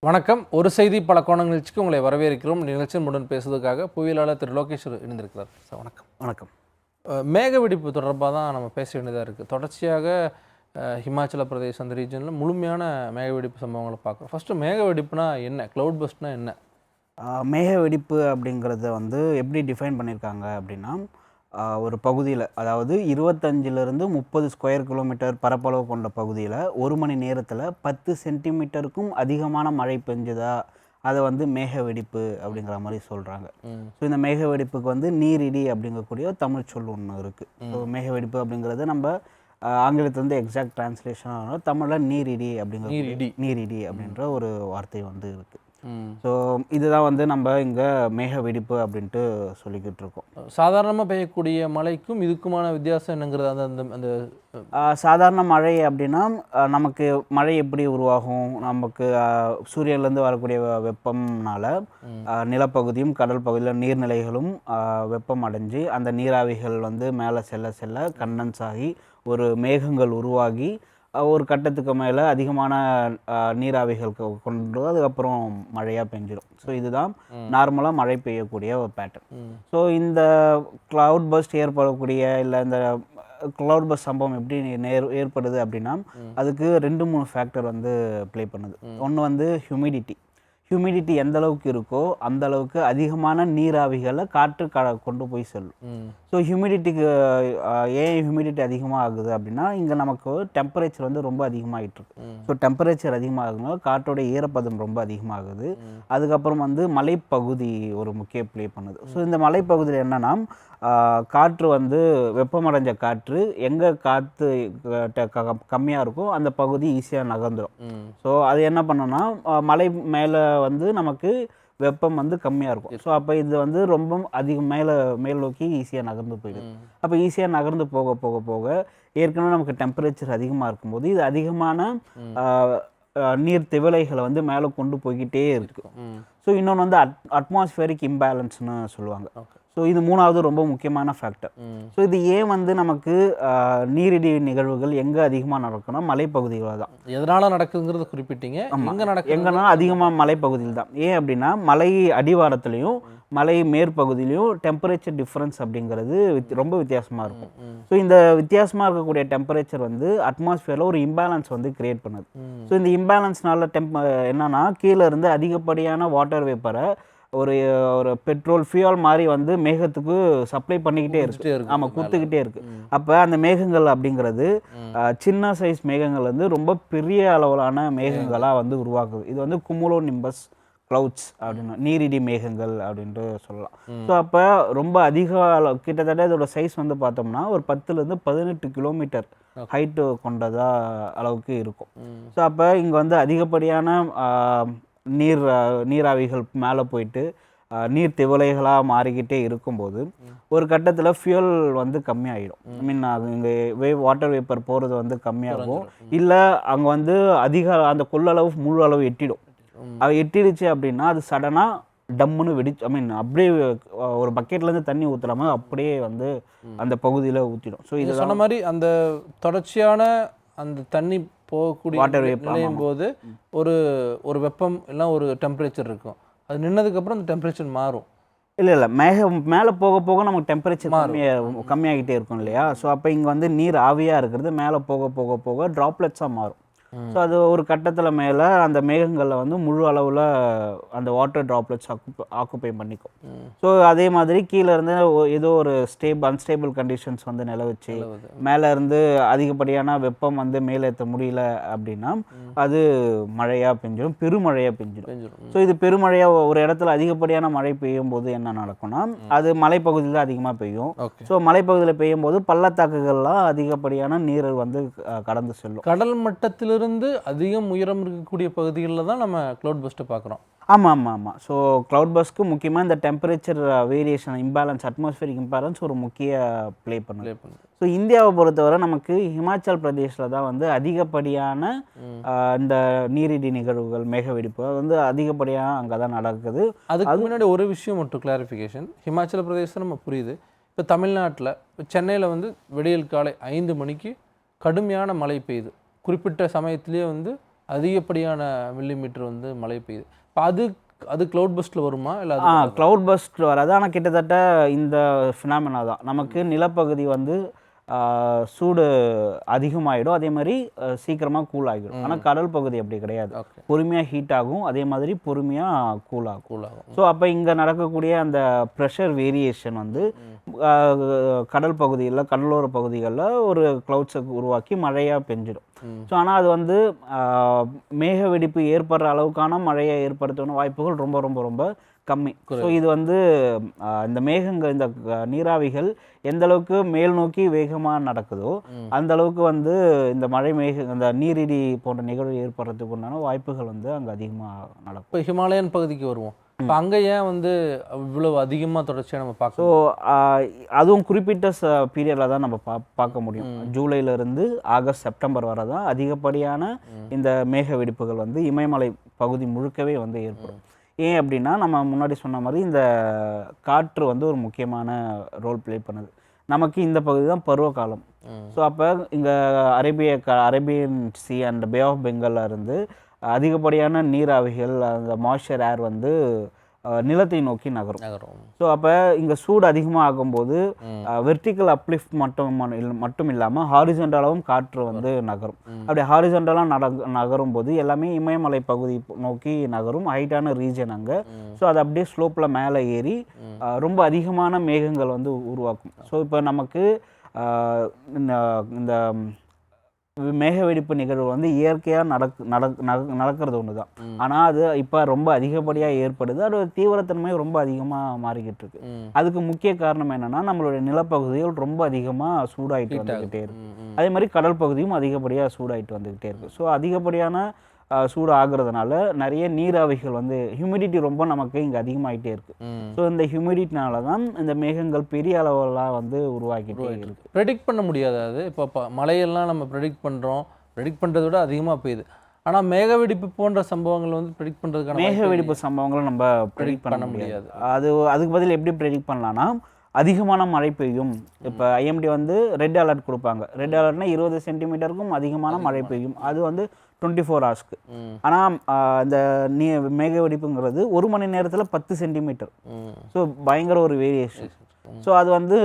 வணக்கம். ஒரு செய்தி பல கோணங்கள் நிகழ்ச்சிக்கு உங்களை வரவேற்கிறோம். நிகழ்ச்சியின் உடன் பேசுவதற்காக புவியியலாளர் திரு லோகேஸ்வர் இணைந்திருக்கிறார். சார் வணக்கம். வணக்கம். மேக வெடிப்பு தொடர்பாக தான் நம்ம பேச வேண்டியதாக இருக்குது. தொடர்ச்சியாக ஹிமாச்சல பிரதேஷ் அந்த ரீஜனில் முழுமையான மேக வெடிப்பு சம்பவங்களை பார்க்குறோம். ஃபஸ்ட்டு மேக வெடிப்புனா என்ன, க்ளவுட் பஸ்ட்னா என்ன? மேக வெடிப்பு அப்படிங்கிறத எப்படி டிஃபைன் பண்ணியிருக்காங்க அப்படின்னா, ஒரு பகுதியில், அதாவது 25லிருந்து 30 ஸ்கொயர் கிலோமீட்டர் பரப்பளவு கொண்ட பகுதியில் 1 மணி நேரத்தில் 10 சென்டிமீட்டருக்கும் அதிகமான மழை பெஞ்சுதா, அதை மேக வெடிப்பு அப்படிங்கிற மாதிரி சொல்கிறாங்க. ஸோ இந்த மேக வெடிப்புக்கு நீரிடி அப்படிங்கக்கூடிய தமிழ் சொல் ஒன்று இருக்குது. ஸோ மேக வெடிப்பு அப்படிங்கிறது நம்ம ஆங்கிலத்தில் எக்ஸாக்ட் டிரான்ஸ்லேஷனாக தமிழில் நீரிடி நீரிடி அப்படின்ற ஒரு வார்த்தை இருக்குது. ஸோ இதுதான் நம்ம இங்கே மேக வெடிப்பு அப்படின்ட்டு சொல்லிக்கிட்டு இருக்கோம். சாதாரணமாக பெய்யக்கூடிய மழைக்கும் இதுக்குமான வித்தியாசம் என்னங்கிறது அந்த அந்த சாதாரண மழை அப்படின்னா நமக்கு மழை எப்படி உருவாகும், நமக்கு சூரியன்லேருந்து வரக்கூடிய வெப்பம்னால நிலப்பகுதியும் கடல் பகுதியில் நீர்நிலைகளும் வெப்பம் அடைஞ்சு அந்த நீராவிகள் மேலே செல்ல செல்ல கண்டன்ஸ் ஆகி ஒரு மேகங்கள் உருவாகி ஒரு கட்டத்துக்கு மேலே அதிகமான நீராவிகள் கொண்டு அதுக்கப்புறம் மழையாக பெஞ்சிடும். ஸோ இதுதான் நார்மலாக மழை பெய்யக்கூடிய ஒரு பேட்டர்ன். ஸோ இந்த க்ளவுட் பஸ்ட் ஏற்படக்கூடிய இல்லை இந்த க்ளவுட் பஸ்ட் சம்பவம் எப்படி ஏற்படுது அப்படின்னா அதுக்கு 2-3 ஃபேக்டர் ப்ளே பண்ணுது. ஒன்று ஹியூமிடிட்டி எந்த அளவுக்கு இருக்கோ அந்த அளவுக்கு அதிகமான நீராவிகளை காற்று கொண்டு போய் செல்லும். ஸோ ஏன் ஹியூமிடிட்டி அதிகமாக ஆகுது அப்படின்னா இங்கே நமக்கு டெம்பரேச்சர் ரொம்ப அதிகமாகிட்டு இருக்கு. ஸோ டெம்பரேச்சர் அதிகமாகுதுனால காற்றோட ஈரப்பதம் ரொம்ப அதிகமாகுது. அதுக்கப்புறம் மலைப்பகுதி ஒரு முக்கிய ப்ளே பண்ணுது. ஸோ இந்த மலைப்பகுதியில் என்னென்னா காற்று வெப்பமடைஞ்ச காற்று எங்கே காற்று கம்மியாக இருக்கோ அந்த பகுதி ஈஸியாக நகர்ந்துடும். ஸோ அது என்ன பண்ணோன்னா மலை மேலே நமக்கு வெப்பம் கம்மியாக இருக்கும். ஸோ அப்போ இது ரொம்ப அதிகம் மேல் நோக்கி ஈஸியாக நகர்ந்து போயிடுது. அப்போ ஈஸியாக நகர்ந்து போக போக போக ஏற்கனவே நமக்கு டெம்பரேச்சர் அதிகமாக இருக்கும்போது இது அதிகமான நீர் திவலைகளை மேலே கொண்டு போய்கிட்டே இருக்கு. ஸோ இன்னொன்று அட்மாஸ்பியரிக் இம்பேலன்ஸ்னு சொல்லுவாங்க. ஸோ இது மூணாவது ரொம்ப முக்கியமான ஃபேக்டர். ஸோ இது ஏன் நமக்கு நீரிடி நிகழ்வுகள் எங்கே அதிகமாக நடக்கும்னா மலைப்பகுதிகளில் தான். எதனால் நடக்குதுங்கிறத குறிப்பிட்டீங்க. எங்கன்னா அதிகமாக மலைப்பகுதியில் தான். ஏன் அப்படின்னா மலை அடிவாரத்துலேயும் மலை மேற்பகுதியிலையும் டெம்பரேச்சர் டிஃப்ரென்ஸ் அப்படிங்கிறது ரொம்ப வித்தியாசமாக இருக்கும். ஸோ இந்த வித்தியாசமாக இருக்கக்கூடிய டெம்பரேச்சர் அட்மாஸ்பியரில் ஒரு இம்பேலன்ஸ் கிரியேட் பண்ணுது. ஸோ இந்த இம்பேலன்ஸ்னால என்னன்னா கீழே இருந்து அதிகப்படியான வாட்டர் வேப்பரை ஒரு பெட்ரோல் ஃபியூல் மாதிரி மேகத்துக்கு சப்ளை பண்ணிக்கிட்டே இருக்கு. ஆமாம், கொடுத்துக்கிட்டே இருக்கு. அப்போ அந்த மேகங்கள் அப்படிங்கிறது சின்ன சைஸ் மேகங்கள் ரொம்ப பெரிய அளவிலான மேகங்களாக உருவாக்குது. இது குமுலோ நிம்பஸ் க்ளவுட்ஸ் அப்படின்னு நீரிடி மேகங்கள் அப்படின்ட்டு சொல்லலாம். ஸோ அப்போ ரொம்ப அதிக கிட்டத்தட்ட இதோட சைஸ் பார்த்தோம்னா ஒரு 10லேருந்து 18 கிலோமீட்டர் ஹைட்டு கொண்டதா அளவுக்கு இருக்கும். ஸோ அப்போ இங்கே அதிகப்படியான நீராவிகள் மேலே போயிட்டு நீர் திவலைகளாக மாறிக்கிட்டே இருக்கும்போது ஒரு கட்டத்தில் ஃபியூல் கம்மியாகிடும். ஐ மீன் இங்கே வாட்டர் வேப்பர் போகிறது கம்மியாகும். இல்லை அங்கே அதிக அந்த கொள்ளளவு முழு அளவு எட்டிடும். அது எட்டிடுச்சு அப்படின்னா அது சடனாக டம்முன்னு வெடிச்சு, ஐ மீன் அப்படியே ஒரு பக்கெட்லேருந்து தண்ணி ஊற்றுறாம அப்படியே அந்த பகுதியில் ஊற்றிடும். ஸோ இது சொன்ன மாதிரி அந்த தொடர்ச்சியான அந்த தண்ணி போகக்கூடிய வாட்டர் வேப்பர் நிலையும் போது ஒரு வெப்பம் இல்லை ஒரு டெம்பரேச்சர் இருக்கும். அது நின்னதுக்கப்புறம் அந்த டெம்பரேச்சர் மாறும். இல்லை மேலே போக போக நமக்கு டெம்பரேச்சர் கம்மியாகிட்டே இருக்கும் இல்லையா. ஸோ அப்போ இங்கே நீர் ஆவியாக இருக்கிறது மேலே போக போக போக ட்ராப்லெட்ஸாக மாறும். ஸோ அது ஒரு கட்டத்தில் மேலே அந்த மேகங்களில் முழு அளவில் அந்த வாட்டர் ட்ராப்லெட்ஸ் ஆக்குப்பை பண்ணிக்கும். ஸோ அதே மாதிரி கீழே இருந்து ஏதோ ஒரு அன்ஸ்டேபிள் கண்டிஷன்ஸ் நிலவச்சு மேலே இருந்து அதிகப்படியான வெப்பம் மேலேற்ற முடியல அப்படின்னா அது மழையாக பெஞ்சிடும், பெருமழையாக பெஞ்சிடும். ஸோ இது பெருமழையாக ஒரு இடத்துல அதிகப்படியான மழை பெய்யும் போது என்ன நடக்கும்னா அது மலைப்பகுதியில் அதிகமாக பெய்யும். ஸோ மலைப்பகுதியில் பெய்யும் போது பள்ளத்தாக்குகள்லாம் அதிகப்படியான நீர் கடந்து செல்லும். கடல் மட்டத்திலிருந்து அதிகம் உயரம் இருக்கக்கூடிய பகுதிகளில் தான் நம்ம க்ளவுட் பஸ்ட்டை பார்க்குறோம். ஆமாம். ஸோ க்ளவுட் பஸ்க்கு முக்கியமாக இந்த temperature variation imbalance, atmospheric imbalance ஒரு முக்கிய ப்ளே பண்ணுது. ஸோ இந்தியாவை பொறுத்தவரை நமக்கு ஹிமாச்சல் பிரதேஷில் தான் அதிகப்படியான இந்த நீரிடி நிகழ்வுகள் மேக வெடிப்பு அதிகப்படியாக அங்கே தான் நடக்குது. அதுக்கு முன்னாடி ஒரு விஷயம் மட்டும் கிளாரிஃபிகேஷன். ஹிமாச்சல பிரதேசம் நம்ம புரியுது. இப்போ தமிழ்நாட்டில் சென்னையில் விடியல் காலை 5 மணிக்கு கடுமையான மழை பெய்யுது. குறிப்பிட்ட சமயத்திலேயே அதிகப்படியான மில்லிமீட்டர் வந்து மழை பெய்யுது. இப்போ அது க்ளவுட் பஸ்ட்டில் வருமா இல்லை அது க்ளவுட் பஸ்ட் வராது. ஆனால் கிட்டத்தட்ட இந்த ஃபினாமினா தான் நமக்கு நிலப்பகுதி வந்து சூடு அதிகமாகிடும், அதே மாதிரி சீக்கிரமாக கூல் ஆகிடும். ஆனால் கடல் பகுதி அப்படி கிடையாது, ஓகே பொறுமையாக ஹீட் ஆகும், அதே மாதிரி பொறுமையாக கூல் ஆகும். கூலாகும். ஸோ அப்போ இங்கே நடக்கக்கூடிய அந்த ப்ரெஷர் வேரியேஷன் வந்து கடல் பகுதியில் கடலோர பகுதிகளில் ஒரு க்ளவுட்ஸை உருவாக்கி மழையாக பெஞ்சிடும். ஸோ ஆனால் அது வந்து மேக வெடிப்பு ஏற்படுற அளவுக்கான மழையை ஏற்படுத்தணும் வாய்ப்புகள் ரொம்ப ரொம்ப ரொம்ப கம்மி. ஸோ இது வந்து இந்த மேகங்கள் இந்த நீராவிகள் எந்த அளவுக்கு மேல் நோக்கி வேகமாக நடக்குதோ அந்த அளவுக்கு வந்து இந்த மழை இந்த நீரிடி போன்ற நிகழ்வு ஏற்படுறதுக்கு உண்டான வாய்ப்புகள் வந்து அங்கே அதிகமாக நடக்கும். இப்போ ஹிமாலயன் பகுதிக்கு வருவோம். இப்போ அங்கே ஏன் வந்து இவ்வளவு அதிகமாக தொடர்ச்சியாக நம்ம பார்க்க? ஸோ அதுவும் குறிப்பிட்ட பீரியடில் தான் நம்ம பார்க்க முடியும். ஜூலையிலேருந்து ஆகஸ்ட் செப்டம்பர் வரை தான் அதிகப்படியான இந்த மேக வெடிப்புகள் வந்து இமயமலை பகுதி முழுக்கவே வந்து ஏற்படும். ஏன் அப்படின்னா நம்ம முன்னாடி சொன்ன மாதிரி இந்த காற்று வந்து ஒரு முக்கியமான ரோல் ப்ளே பண்ணுது. நமக்கு இந்த பகுதி தான் பருவகாலம். ஸோ அப்போ இங்கே Arabian sea and bay of பெங்காலில் இருந்து அதிகப்படியான நீராவிகள் அந்த மாய்ஸ்சர் ஏர் வந்து நிலத்தை நோக்கி நகரும். ஸோ அப்போ இங்கே சூடு அதிகமாக ஆகும்போது வெர்டிக்கல் அப்லிஃப்ட் மட்டும் இல்லாமல் ஹாரிஜென்டலாகவும் காற்று வந்து நகரும். அப்படி ஹாரிஜென்டலாக நகரும் போது எல்லாமே இமயமலை பகுதி நோக்கி நகரும், ஹைட்டான ரீஜன் அங்கே. ஸோ அது அப்படியே ஸ்லோப்பில் மேலே ஏறி ரொம்ப அதிகமான மேகங்கள் வந்து உருவாக்கும். ஸோ இப்போ நமக்கு இந்த மேக வெடிப்பு நிகழ்வு வந்து இயற்கையாக நடக்கிறது ஒன்று தான். ஆனால் அது இப்போ ரொம்ப அதிகப்படியாக ஏற்படுது, அதோட தீவிரத்தன்மை ரொம்ப அதிகமாக மாறிக்கிட்டு இருக்கு. அதுக்கு முக்கிய காரணம் என்னென்னா நம்மளுடைய நிலப்பகுதிகள் ரொம்ப அதிகமாக சூடாகிட்டு வந்துக்கிட்டே இருக்கு. அதே மாதிரி கடல் பகுதியும் அதிகப்படியாக சூடாகிட்டு வந்துக்கிட்டே இருக்கு. ஸோ அதிகப்படியான சூடு ஆகுறதுனால நிறைய நீராவிகள் வந்து ஹியூமிடிட்டி ரொம்ப நமக்கு இங்கே அதிகமாகிட்டே இருக்குது. ஸோ இந்த ஹியூமிடிட்டினால தான் இந்த மேகங்கள் பெரிய அளவெல்லாம் வந்து உருவாக்கிட்டே இருக்குது. ப்ரெடிக்ட் பண்ண முடியாது. அது இப்போ மழையெல்லாம் நம்ம ப்ரெடிக்ட் பண்ணுறதை விட அதிகமாக பெய்யுது. ஆனால் மேக வெடிப்பு போன்ற சம்பவங்கள் வந்து ப்ரெடிக்ட் பண்ணுறதுக்கான மேக வெடிப்பு சம்பவங்களை நம்ம ப்ரெடிக்ட் பண்ண முடியாது. அதுக்கு பதில் எப்படி ப்ரெடிக்ட் பண்ணலான்னா அதிகமான மழை பெய்யும். இப்போ ஐஎம்டி வந்து ரெட் அலர்ட் கொடுப்பாங்க. ரெட் அலர்ட்னா 20 சென்டிமீட்டருக்கும் அதிகமான மழை பெய்யும். அது வந்து 24 ஹவர்ஸ்க்கு. ஆனால் இந்த மேக வெடிப்புங்கிறது 1 மணி நேரத்தில் 10 சென்டிமீட்டர். ஸோ பயங்கர ஒரு வேரியேஷன். ஸோ அது வந்து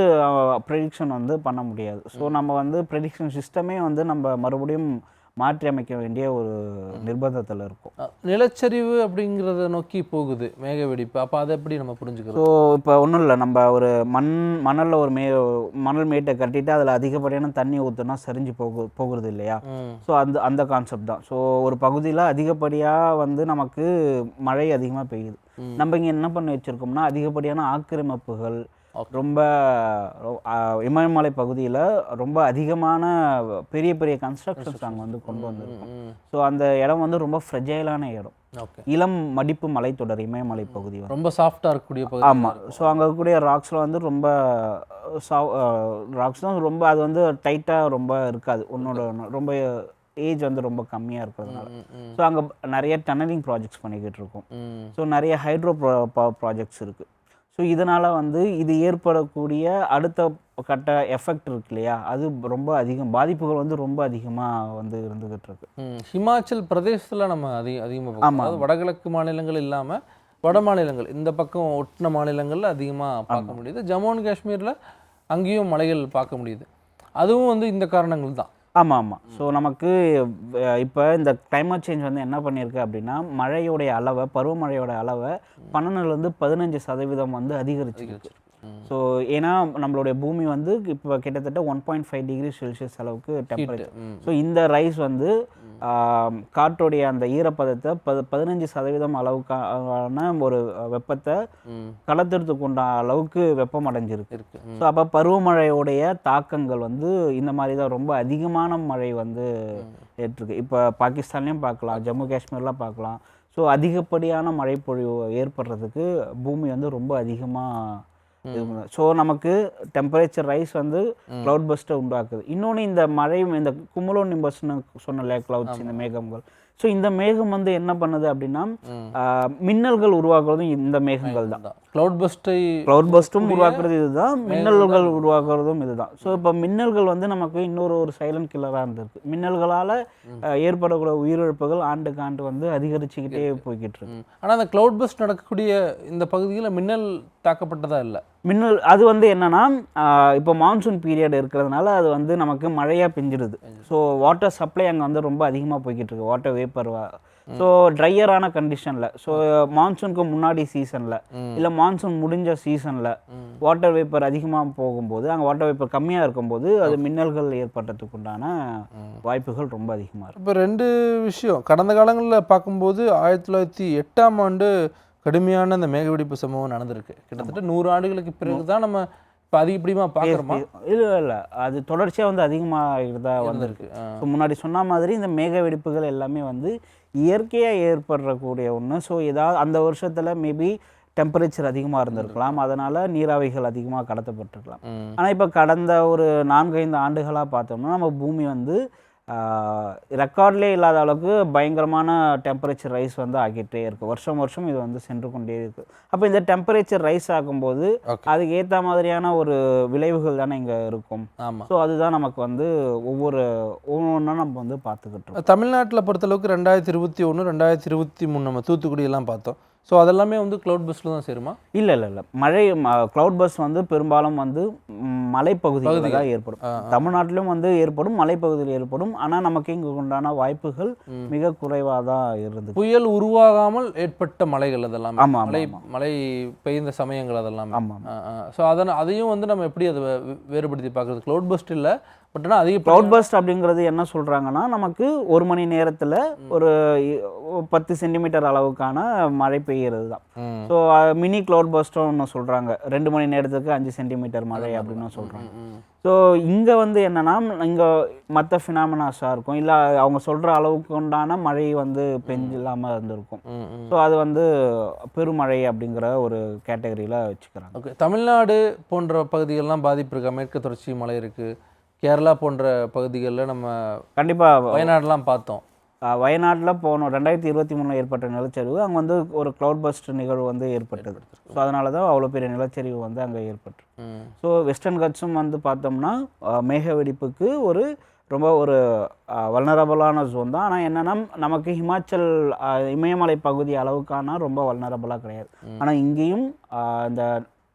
ப்ரெடிக்ஷன் வந்து பண்ண முடியாது. ஸோ நம்ம வந்து ப்ரெடிக்ஷன் சிஸ்டமே வந்து நம்ம மறுபடியும் மாற்றி அமைக்க வேண்டிய ஒரு நிர்பந்தத்தில் இருக்கும். நிலச்சரிவு அப்படிங்கிறத நோக்கி போகுது மேக வெடிப்பு. அப்போ அதை எப்படி நம்ம புரிஞ்சுக்கிறோம்? ஸோ இப்போ ஒன்றும் இல்லை, நம்ம ஒரு மணலில் ஒரு மணல் மேட்டை கட்டிட்டு அதில் அதிகப்படியான தண்ணி ஊற்றுனா சரிஞ்சு போகிறது இல்லையா? ஸோ அந்த கான்செப்ட் தான். ஸோ ஒரு பகுதியில் அதிகப்படியாக வந்து நமக்கு மழை அதிகமாக பெய்யுது. நம்ம இங்கே என்ன பண்ணி வச்சுருக்கோம்னா அதிகப்படியான ஆக்கிரமிப்புகள், ரொம்ப இமயமலை பகுதியில் ரொம்ப அதிகமான பெரிய பெரிய கன்ஸ்ட்ரக்ஷன்ஸ் அங்கே வந்து கொண்டு வந்திருக்கோம். ஸோ அந்த இடம் வந்து ரொம்ப ஃப்ரெஜைலான இடம். இளம் மடிப்பு மலைத்தொடர் இமயமலை பகுதி ரொம்ப சாஃப்டாக இருக்கக்கூடிய பகுதி. ஆமாம். ஸோ அங்கே இருக்கக்கூடிய ராக்ஸில் வந்து ரொம்ப ராக்ஸ் தான் ரொம்ப அது வந்து டைட்டாக ரொம்ப இருக்காது. ரொம்ப ஏஜ் வந்து ரொம்ப கம்மியாக இருக்கிறதுனால. ஸோ அங்கே நிறைய டனலிங் ப்ராஜெக்ட்ஸ் பண்ணிக்கிட்டு இருக்கோம். ஸோ நிறைய ஹைட்ரோ ப்ராஜெக்ட்ஸ் இருக்குது. ஸோ இதனால் வந்து இது ஏற்படக்கூடிய அடுத்த கட்ட எஃபெக்ட் இருக்கு இல்லையா, அது ரொம்ப அதிகம், பாதிப்புகள் வந்து ரொம்ப அதிகமாக வந்து இருந்துகிட்டு இருக்கு. ஹிமாச்சல் பிரதேசத்தில் நம்ம அதிகமாக அதாவது வடகிழக்கு மாநிலங்கள் இல்லாமல் வட மாநிலங்கள் இந்த பக்கம் ஒட்டின மாநிலங்களில் அதிகமாக பார்க்க முடியுது. ஜம்மு அண்ட் காஷ்மீரில் அங்கேயும் மலைகள் பார்க்க முடியுது. அதுவும் வந்து இந்த காரணங்கள் தான். ஆமாம். ஸோ நமக்கு இப்போ இந்த கிளைமேட் சேஞ்ச் வந்து என்ன பண்ணியிருக்கு அப்படின்னா மழையோடைய அளவை, பருவமழையோட அளவை 12லேருந்து 15% வந்து அதிகரிச்சிருக்கு. ஸோ ஏன்னா நம்மளுடைய பூமி வந்து இப்போ கிட்டத்தட்ட 1.5 டிகிரி செல்சியஸ் அளவுக்கு டெம்பரேச்சர். ஸோ இந்த ரைஸ் வந்து காற்றுடைய அந்த ஈரப்பதத்தை 15% அளவுக்கான ஒரு வெப்பத்தை கடத்துறதுக்கு உண்டான அளவுக்கு வெப்பம் அடைஞ்சிருக்கு. ஸோ அப்போ பருவமழையோடைய தாக்கங்கள் வந்து இந்த மாதிரி தான் ரொம்ப அதிகமான மழை வந்து ஏற்றிருக்கு. இப்போ பாகிஸ்தான்லேயும் பார்க்கலாம், ஜம்மு காஷ்மீர்லாம் பார்க்கலாம். ஸோ அதிகப்படியான மழைப்பொழிவு ஏற்படுறதுக்கு பூமி வந்து ரொம்ப அதிகமாக. ஸோ நமக்கு டெம்பரேச்சர் ரைஸ் வந்து க்ளவுட் பஸ்ட்டை உண்டாக்குது. இன்னொன்று இந்த மழை, இந்த குமுலோ நிம்பஸ்ன்னு சொன்னல கிளவுட்ஸ், இந்த மேகங்கள். ஸோ இந்த மேகம் வந்து என்ன பண்ணுது அப்படின்னா மின்னல்கள் உருவாக்குறதும் இந்த மேகங்கள் தான். கிளவுட் பஸ்ட்டும் உருவாக்குறது இதுதான், மின்னல்கள் உருவாக்குறதும் இதுதான். ஸோ இப்போ மின்னல்கள் வந்து நமக்கு இன்னொரு சைலண்ட் கில்லராக இருந்திருக்கு. மின்னல்களால் ஏற்படக்கூடிய உயிரிழப்புகள் ஆண்டுக்கு ஆண்டு வந்து அதிகரிச்சுக்கிட்டே போய்கிட்டு இருக்கு. ஆனால் அந்த கிளவுட் பஸ்ட் நடக்கக்கூடிய இந்த பகுதியில் மின்னல் தாக்கப்பட்டதா இல்லை. மின்னல் அது வந்து என்னன்னா இப்போ மான்சூன் பீரியட் இருக்கிறதுனால அது வந்து நமக்கு மழையாக பெஞ்சிடுது. ஸோ வாட்டர் சப்ளை அங்கே வந்து ரொம்ப அதிகமாக போய்கிட்டு இருக்கு, வாட்டர் வேப்பர். ஸோ ட்ரையரான கண்டிஷனில், ஸோ மான்சூனுக்கு முன்னாடி சீசனில் இல்லை மான்சூன் முடிஞ்ச சீசனில் வாட்டர் வேப்பர் அதிகமாக போகும்போது, அங்கே வாட்டர் வேப்பர் கம்மியாக இருக்கும்போது அது மின்னல்கள் ஏற்படுறதுக்கு உண்டான வாய்ப்புகள் ரொம்ப அதிகமாக இருக்குது. இப்போ 2 விஷயம் கடந்த காலங்களில் பார்க்கும்போது 1908ஆம் ஆண்டு கடுமையான அந்த மேகவெடிப்பு சம்பவம் நடந்திருக்கு. கிட்டத்தட்ட 100 ஆண்டுகளுக்கு பிறகு தான் நம்ம இப்போ அதிகப்படியாக பார்க்குறோமா? இல்லை, அது தொடர்ச்சியாக வந்து அதிகமாக தான் வந்திருக்கு. ஸோ முன்னாடி சொன்ன மாதிரி இந்த மேக வெடிப்புகள் எல்லாமே வந்து இயற்கையாக ஏற்படக்கூடிய ஒன்று. ஸோ ஏதாவது அந்த வருஷத்தில் மேபி டெம்பரேச்சர் அதிகமாக இருந்திருக்கலாம், அதனால் நீராவிகள் அதிகமாக கடத்தப்பட்டிருக்கலாம். ஆனால் இப்போ கடந்த ஒரு 4-5 ஆண்டுகளாக பார்த்தோம்னா நம்ம பூமி வந்து ரெக்கார்ட்லேயே இல்லாத அளவுக்கு பயங்கரமான டெம்பரேச்சர் ரைஸ் வந்து ஆகிட்டே இருக்குது. வருஷம் வருஷம் இது வந்து சென்று கொண்டே இருக்குது. அப்போ இந்த டெம்பரேச்சர் ரைஸ் ஆகும்போது அதுக்கு ஏற்ற மாதிரியான ஒரு விளைவுகள் தானே இங்கே இருக்கும். ஸோ அதுதான் நமக்கு வந்து ஒவ்வொன்றா நம்ம வந்து பார்த்துக்கிட்டோம். தமிழ்நாட்டில் பொறுத்தளவுக்கு 2021, 2023 நம்ம தூத்துக்குடியெல்லாம் பார்த்தோம். ஸோ அதெல்லாமே வந்து கிளவுட் பஸ்ட்டில் தான் சேருமா? இல்லை, மழை கிளவுட் பஸ் வந்து பெரும்பாலும் வந்து மலைப்பகுதிகளில் தான் ஏற்படும். தமிழ்நாட்டிலும் வந்து ஏற்படும், மலைப்பகுதியில் ஏற்படும். ஆனால் நமக்கு இங்கே உண்டான வாய்ப்புகள் மிக குறைவாக தான் இருந்தது. புயல் உருவாகாமல் ஏற்பட்ட மலைகள் அதெல்லாம். ஆமாம், மழை பெய்ந்த சமயங்கள் அதெல்லாம். ஆமாம். ஸோ அதையும் வந்து நம்ம எப்படி அதை வேறுபடுத்தி பார்க்குறது? கிளவுட் பஸ்ட் இல்லை, பட் ஆனால் அதிக கிளவுட் பஸ்ட் அப்படிங்கிறது என்ன சொல்கிறாங்கன்னா, நமக்கு 1 மணி நேரத்தில் ஒரு 10 சென்டிமீட்டர் அளவுக்கான மழை பெய்கிறது தான். ஸோ மினி கிளவுட் பஸ்ட்டும் ஒன்று சொல்கிறாங்க, 2 மணி நேரத்துக்கு 5 சென்டிமீட்டர் மழை அப்படின்னு சொல்கிறாங்க. ஸோ இங்கே வந்து என்னென்னா, இங்கே மற்ற ஃபினாமினாஸாக இருக்கும், இல்லை அவங்க சொல்கிற அளவுக்கு உண்டான மழை வந்து பெஞ்சில்லாமல் இருந்திருக்கும். ஸோ அது வந்து பெருமழை அப்படிங்கிற ஒரு கேட்டகரியில் வச்சுக்கிறாங்க. ஓகே, தமிழ்நாடு போன்ற பகுதிகளெலாம் பாதிப்பு இருக்கா? மேற்கு தொடர்ச்சி மலை இருக்குது, கேரளா போன்ற பகுதிகளில் நம்ம கண்டிப்பாக வயநாடுலாம் பார்த்தோம். வயநாட்டில் போனோம் 2023 ஏற்பட்ட நிலச்சரிவு, அங்கே வந்து ஒரு கிளவுட் பஸ்ட் நிகழ்வு வந்து ஏற்பட்டது. ஸோ அதனால தான் அவ்வளோ பெரிய நிலச்சரிவு வந்து அங்கே ஏற்பட்டு. ஸோ வெஸ்டர்ன் கட்ஸும் வந்து பார்த்தோம்னா மேக வெடிப்புக்கு ரொம்ப ஒரு வல்னரபுளான ஜோன் தான். ஆனால் என்னென்னா நமக்கு ஹிமாச்சல் இமயமலை பகுதி அளவுக்கான ரொம்ப வல்னரபுளாக கிடையாது. ஆனால் இங்கேயும் இந்த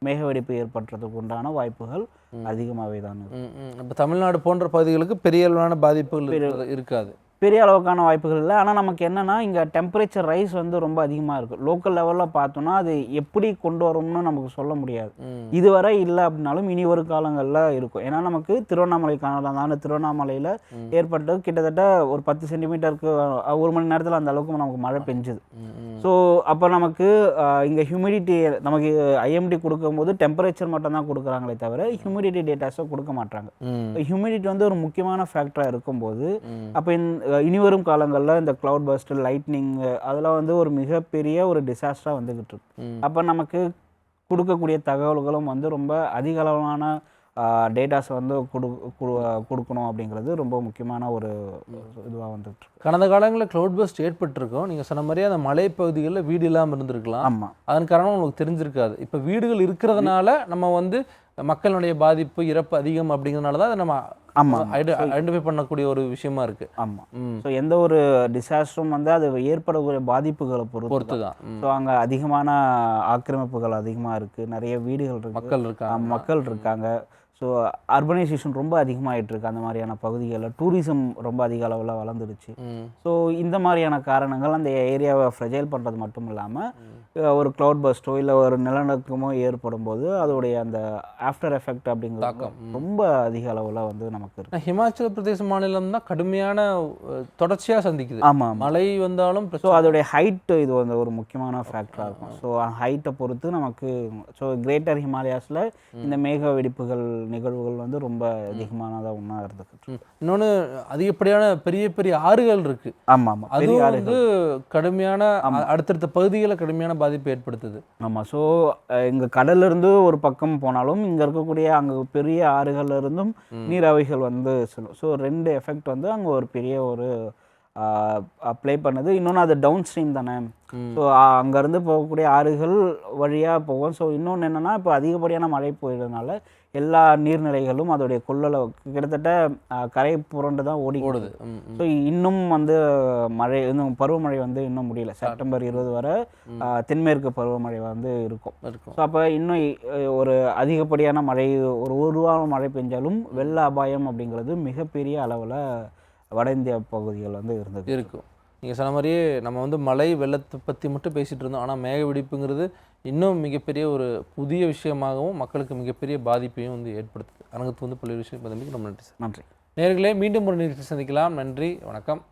மேக வெடிப்பு ஏற்படுறதுக்கு உண்டான வாய்ப்புகள் அதிகமாகவே தான். இப்போ தமிழ்நாடு போன்ற பகுதிகளுக்கு பெரிய அளவான பாதிப்புகள் இருக்காது, பெரிய அளவுக்கான வாய்ப்புகள் இல்லை. ஆனால் நமக்கு என்னென்னா இங்கே டெம்பரேச்சர் ரைஸ் வந்து ரொம்ப அதிகமாக இருக்குது. லோக்கல் லெவலில் பார்த்தோன்னா அது எப்படி கொண்டு வரும்னு நமக்கு சொல்ல முடியாது. இதுவரை இல்லை அப்படின்னாலும் இனி ஒரு காலங்களில் இருக்கும். ஏன்னா நமக்கு திருவண்ணாமலை காணலாம் தானே, திருவண்ணாமலையில் ஏற்பட்டு கிட்டத்தட்ட ஒரு 10 சென்டிமீட்டருக்கு 1 மணி நேரத்தில் அந்த அளவுக்கு நமக்கு மழை பெஞ்சுது. ஸோ அப்போ நமக்கு இங்கே ஹியூமிடிட்டி நமக்கு ஐஎம்டி கொடுக்கும்போது டெம்பரேச்சர் மட்டும் தான் கொடுக்குறாங்களே தவிர ஹியூமிடிட்டி டேட்டாஸை கொடுக்க மாட்டாங்க. ஹியூமிடிட்டி வந்து ஒரு முக்கியமான ஃபேக்டராக இருக்கும்போது அப்போ இனிவரும் காலங்களில் இந்த கிளவுட் பஸ்ட், லைட்னிங் அதெல்லாம் வந்து ஒரு மிகப்பெரிய ஒரு டிசாஸ்டராக வந்துக்கிட்டு இருக்கு. அப்போ நமக்கு கொடுக்கக்கூடிய தகவல்களும் வந்து ரொம்ப அதிக அளவான டேட்டாஸ் வந்து கொடுக்கணும் அப்படிங்கிறது ரொம்ப முக்கியமான ஒரு இதுவாக வந்துட்டு. கடந்த காலங்களில் கிளவுட் பஸ்ட் ஏற்பட்டிருக்கும். நீங்கள் சொன்ன மாதிரியே அந்த மலைப்பகுதிகளில் வீடு இல்லாமல் இருந்திருக்கலாம். ஆமாம், அதன் காரணம் உங்களுக்கு தெரிஞ்சிருக்காது. இப்போ வீடுகள் இருக்கிறதுனால நம்ம வந்து மக்களுடைய பாதிப்பு, இறப்பு அதிகம் அப்படிங்கிறதுனால தான் அதை நம்ம ஐடென்டிஃபை பண்ணக்கூடிய ஒரு விஷயமா இருக்கு. ஆமாம். ஸோ எந்த ஒரு டிசாஸ்டரும் வந்து அது ஏற்படக்கூடிய பாதிப்புகளை பொறுத்து தான். ஸோ அங்கே அதிகமான ஆக்கிரமிப்புகள் அதிகமாக இருக்குது, நிறைய வீடுகள் இருக்கு, மக்கள் இருக்காங்க. ஸோ அர்பனைசேஷன் ரொம்ப அதிகமாகிட்டு இருக்கு அந்த மாதிரியான பகுதிகளில். டூரிசம் ரொம்ப அதிக அளவில் வளர்ந்துடுச்சு. ஸோ இந்த மாதிரியான காரணங்கள் அந்த ஏரியாவை ஃப்ரெஜைல் பண்ணுறது மட்டும் இல்லாமல் ஒரு கிளவுட் பஸ்ட்டோ இல்லை ஒரு நிலநடுக்கமோ ஏற்படும் போது அதோடைய அந்த ஆஃப்டர் எஃபெக்ட் அப்படிங்கிறது ரொம்ப அதிக அளவில் வந்து நமக்கு இருக்கு. ஹிமாச்சல பிரதேச மாநிலம் தான் கடுமையான தொடர்ச்சியாக சந்திக்குது. ஆமாம், மழை வந்தாலும். ஸோ அதோடைய ஹைட்டு இது வந்து ஒரு முக்கியமான ஃபேக்டராக இருக்கும். ஸோ ஹைட்டை பொறுத்து நமக்கு ஸோ கிரேட்டர் ஹிமாலயாஸில் இந்த மேக வெடிப்புகள் நிகழ்வுகள் வந்து ரொம்ப அதிகமானதாக ஒன்றா இருந்துருக்கு. இன்னொன்று அதிகப்படியான பெரிய பெரிய ஆறுகள் இருக்கு. ஆமாம், அது வந்து கடுமையான அடுத்தடுத்த பகுதிகளில் கடுமையான பாதிப்பு ஏற்படுத்துது. ஆமாம். ஸோ இங்கே கடலிருந்து ஒரு பக்கம் போனாலும் இங்கே இருக்கக்கூடிய அங்கே பெரிய ஆறுகள்ல இருந்தும் நீராவிகள் வந்து சொல்லும். ஸோ 2 எஃபெக்ட் வந்து அங்கே ஒரு பெரிய ஒரு ப்ளே பண்ணுது. இன்னொன்று அது டவுன் ஸ்ட்ரீம் தானே. ஸோ அங்கேருந்து போகக்கூடிய ஆறுகள் வழியாக போகும். ஸோ இன்னொன்று என்னென்னா, இப்போ அதிகப்படியான மழை போயிடுறதுனால எல்லா நீர்நிலைகளும் அதோடைய கொள்ளளவு கிட்டத்தட்ட கரை புரண்டு தான் ஓடுது. ஸோ இன்னும் வந்து மழை இன்னும் பருவமழை வந்து இன்னும் முடியல. செப்டம்பர் 20 வரை தென்மேற்கு பருவமழை வந்து இருக்கும். ஸோ அப்போ இன்னும் ஒரு அதிகப்படியான மழை ஒரு வாரம் மழை பெஞ்சாலும் வெள்ள அபாயம் அப்படிங்கிறது மிகப்பெரிய அளவில் வட இந்தியா பகுதிகள் வந்து இருக்கும். நீங்கள் சொன்ன மாதிரியே நம்ம வந்து மழை வெள்ளத்தை பற்றி மட்டும் பேசிகிட்டு இருந்தோம். ஆனால் மேக வெடிப்புங்கிறது இன்னும் மிகப்பெரிய ஒரு புதிய விஷயமாகவும் மக்களுக்கு மிகப்பெரிய பாதிப்பையும் வந்து ஏற்படுத்துது. அரங்கத்து வந்து பல்வேறு விஷயம் பதவிக்கு நம்ம நன்றி சார். நன்றி நேயர்களே, மீண்டும் ஒரு நிகழ்ச்சி சந்திக்கலாம். நன்றி, வணக்கம்.